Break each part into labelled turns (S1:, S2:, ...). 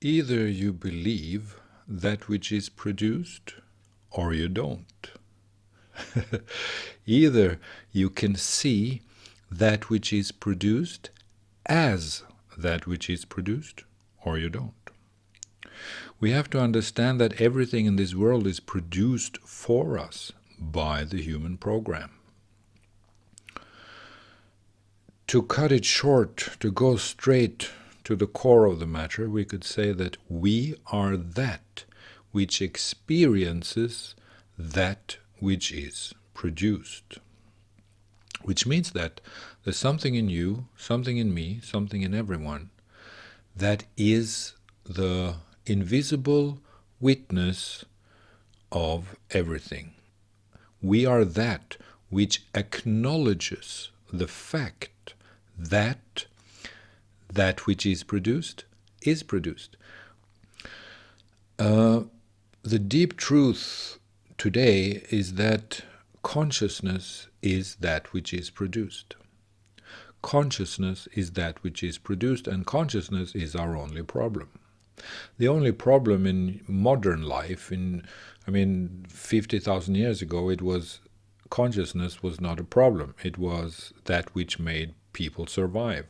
S1: Either you believe that which is produced, or you don't. Either you can see that which is produced as that which is produced, or you don't. We have to understand that everything in this world is produced for us by the human program. To cut it short, to go straight to the core of the matter, we could say that we are that which experiences that which is produced. Which means that there's something in you, something in me, something in everyone that is the invisible witness of everything. We are that which acknowledges the fact that that which is produced is produced. The deep truth today is that consciousness is that which is produced. Consciousness is that which is produced, and consciousness is our only problem. The only problem in modern life, 50,000 years ago, it was consciousness was not a problem. It was that which made people survive.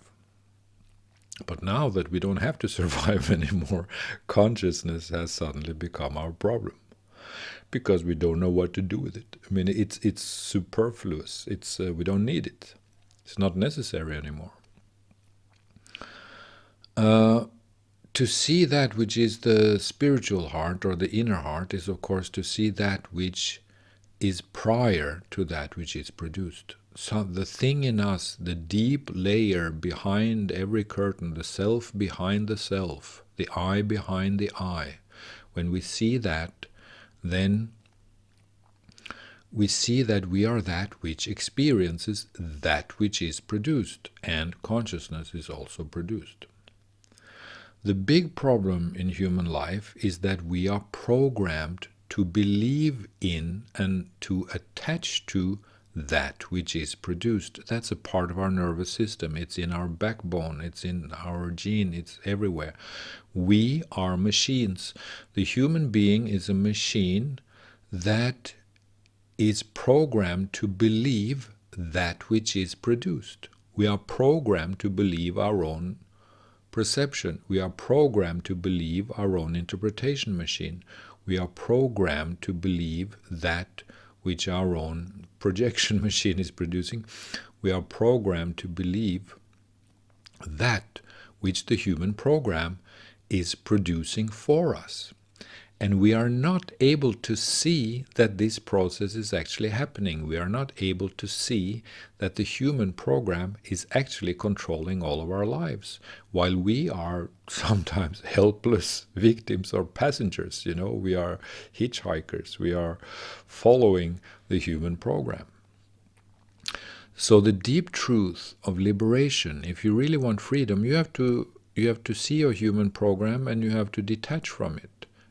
S1: But now that we don't have to survive anymore, consciousness has suddenly become our problem, because we don't know what to do with it. It's superfluous. We don't need it. It's not necessary anymore. To see that which is the spiritual heart or the inner heart is, of course, to see that which is prior to that which is produced. So the thing in us, the deep layer behind every curtain, the self behind the self, the I behind the I, when we see that, then we see that we are that which experiences that which is produced, and consciousness is also produced. The big problem in human life is that we are programmed to believe in and to attach to that which is produced. That's a part of our nervous system. It's in our backbone, it's in our gene, it's everywhere. We are machines. The human being is a machine that is programmed to believe that which is produced. We are programmed to believe our own perception. We are programmed to believe our own interpretation machine. We are programmed to believe that which our own projection machine is producing. We are programmed to believe that which the human program is producing for us. And we are not able to see that this process is actually happening. We are not able to see that the human program is actually controlling all of our lives, while we are sometimes helpless victims or passengers. We are hitchhikers. We are following the human program. So the deep truth of liberation, if you really want freedom, you have to see your human program, and you have to detach from it.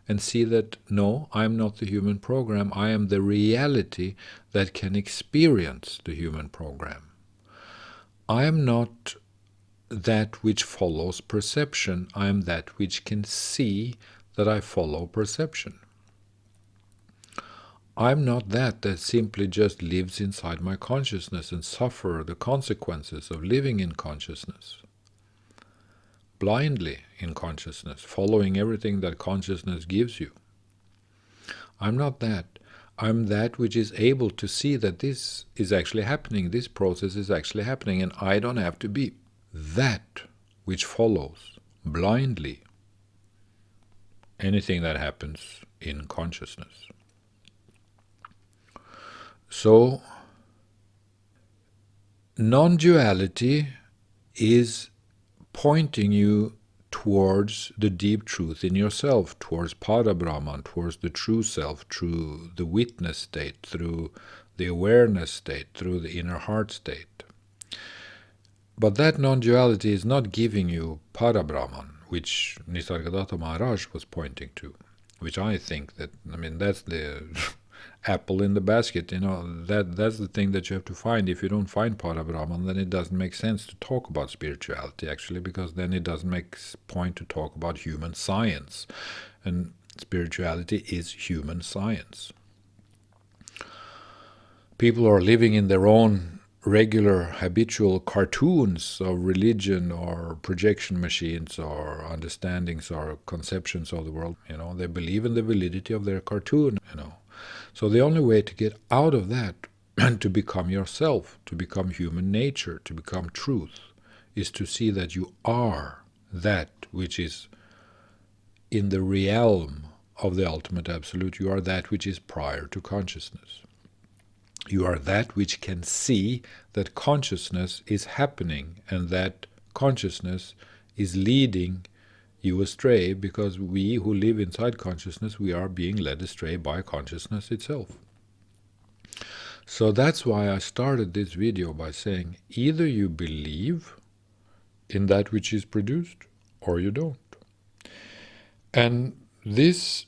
S1: And see that, no, I am not the human program, I am the reality that can experience the human program. I am not that which follows perception, I am that which can see that I follow perception. I am not that simply just lives inside my consciousness and suffer the consequences of living in consciousness. Blindly in consciousness, following everything that consciousness gives you. I'm not that. I'm that which is able to see that this is actually happening, this process is actually happening, and I don't have to be that which follows blindly anything that happens in consciousness. So, non-duality is pointing you towards the deep truth in yourself, towards Parabrahman, towards the true self, through the witness state, through the awareness state, through the inner heart state. But that non-duality is not giving you Parabrahman, which Nisargadatta Maharaj was pointing to, which I think that, that's the apple in the basket. That's the thing that you have to find. If you don't find Parabrahman, then it doesn't make sense to talk about spirituality, actually, because then it doesn't make point to talk about human science. And spirituality is human science. People are living in their own regular habitual cartoons of religion or projection machines or understandings or conceptions of the world. They believe in the validity of their cartoon. So the only way to get out of that and to become yourself, to become human nature, to become truth, is to see that you are that which is in the realm of the ultimate absolute. You are that which is prior to consciousness. You are that which can see that consciousness is happening and that consciousness is leading you astray, because we who live inside consciousness, we are being led astray by consciousness itself. So that's why I started this video by saying either you believe in that which is produced or you don't. And this,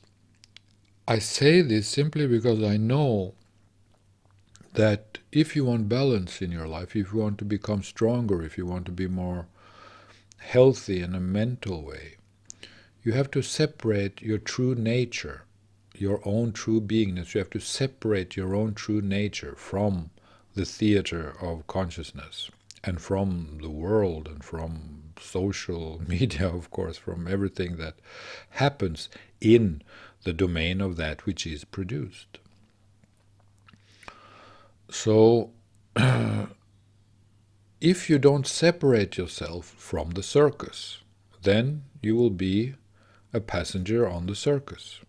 S1: I say this simply because I know that if you want balance in your life, if you want to become stronger, if you want to be more healthy in a mental way, you have to separate your true nature, your own true beingness. You have to separate your own true nature from the theater of consciousness and from the world and from social media, of course, from everything that happens in the domain of that which is produced. So, if you don't separate yourself from the circus, then you will be a passenger on the circus.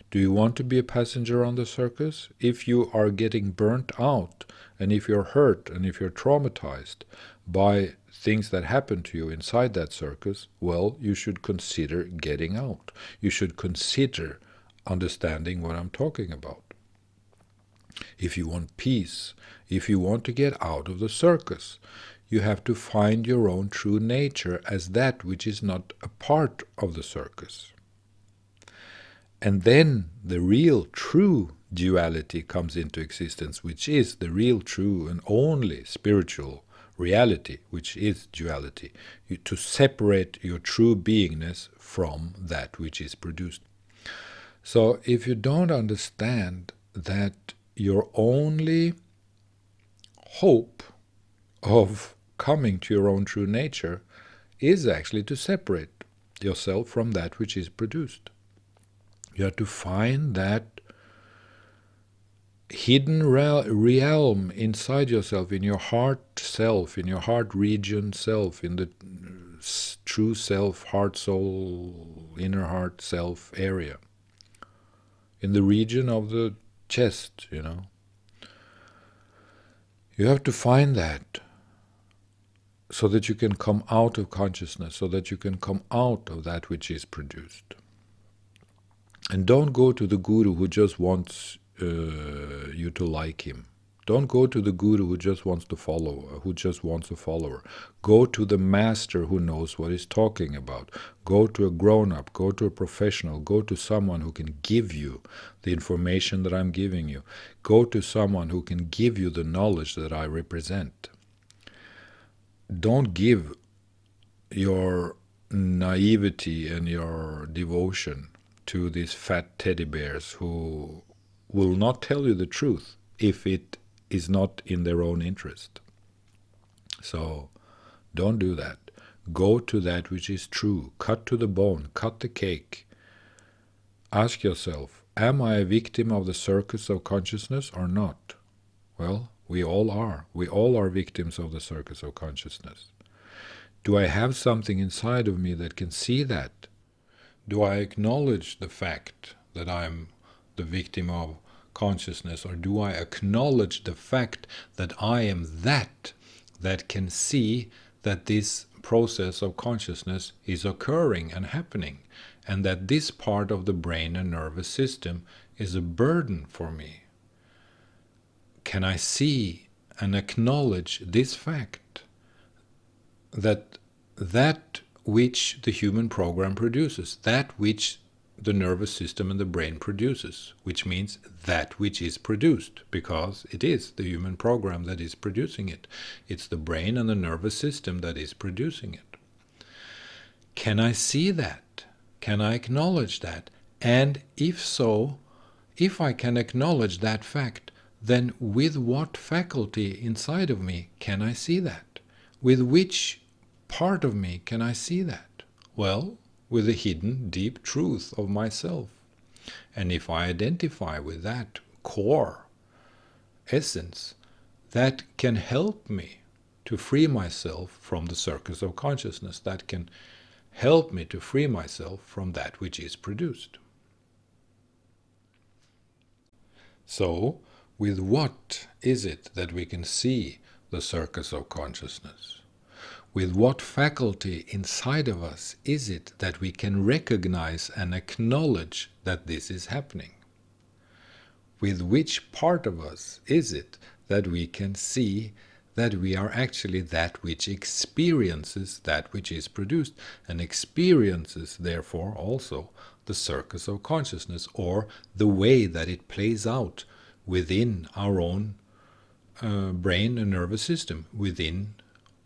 S1: Do you want to be a passenger on the circus? If you are getting burnt out, and if you're hurt, and if you're traumatized by things that happen to you inside that circus, well, you should consider getting out. You should consider understanding what I'm talking about. If you want peace, if you want to get out of the circus, you have to find your own true nature as that which is not a part of the circus. And then the real true duality comes into existence, which is the real true and only spiritual reality, which is duality. To separate your true beingness from that which is produced. So if you don't understand that your only hope of coming to your own true nature is actually to separate yourself from that which is produced. You have to find that hidden realm inside yourself, in your heart self, in your heart region self, in the true self, heart, soul, inner heart self area, in the region of the chest, You have to find that so that you can come out of consciousness, so that you can come out of that which is produced. And don't go to the guru who just wants you to like him. Don't go to the guru who just wants to follow, who just wants a follower. Go to the master who knows what he's talking about. Go to a grown-up, go to a professional, go to someone who can give you the information that I'm giving you. Go to someone who can give you the knowledge that I represent. Don't give your naivety and your devotion to these fat teddy bears who will not tell you the truth if it is not in their own interest. So don't do that. Go to that which is true. Cut to the bone. Cut the cake. Ask yourself, am I a victim of the circus of consciousness or not? Well, we all are. We all are victims of the circus of consciousness. Do I have something inside of me that can see that? Do I acknowledge the fact that I'm the victim of consciousness, or do I acknowledge the fact that I am that can see that this process of consciousness is occurring and happening, and that this part of the brain and nervous system is a burden for me? Can I see and acknowledge this fact, that which the human program produces, that which the nervous system and the brain produces, which means that which is produced, because it is the human program that is producing it. It's the brain and the nervous system that is producing it. Can I see that? Can I acknowledge that? And if so, if I can acknowledge that fact, then with what faculty inside of me can I see that? With which part of me can I see that? Well, with the hidden deep truth of myself. And if I identify with that core essence, that can help me to free myself from the circus of consciousness, that can help me to free myself from that which is produced. So, with what is it that we can see the circus of consciousness? With what faculty inside of us is it that we can recognize and acknowledge that this is happening? With which part of us is it that we can see that we are actually that which experiences that which is produced, and experiences therefore also the circus of consciousness, or the way that it plays out within our own brain and nervous system, within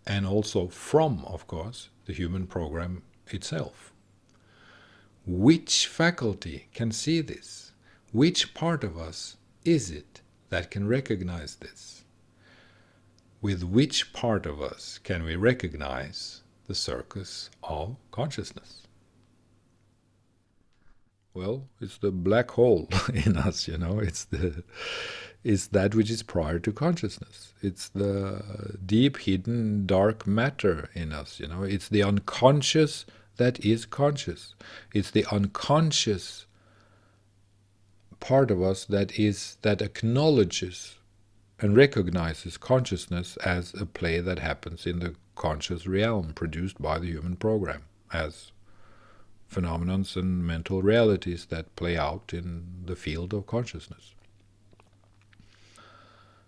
S1: and also from, of course, the human program itself. Which faculty can see this? Which part of us is it that can recognize this? With which part of us can we recognize the circus of consciousness? Well, it's the black hole in us, it's that which is prior to consciousness. It's the deep hidden dark matter in us, it's the unconscious that is conscious. It's the unconscious part of us that acknowledges and recognizes consciousness as a play that happens in the conscious realm, produced by the human program, as phenomenons and mental realities that play out in the field of consciousness.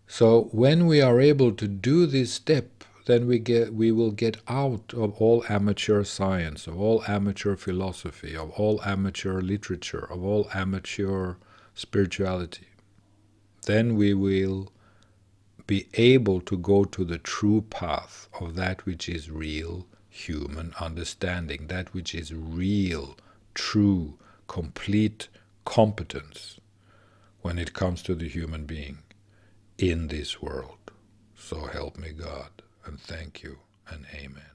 S1: So when we are able to do this step, then we will get out of all amateur science, of all amateur philosophy, of all amateur literature, of all amateur spirituality. Then we will be able to go to the true path of that which is real human understanding, that which is real, true, complete competence when it comes to the human being in this world. So help me God, and thank you, and amen.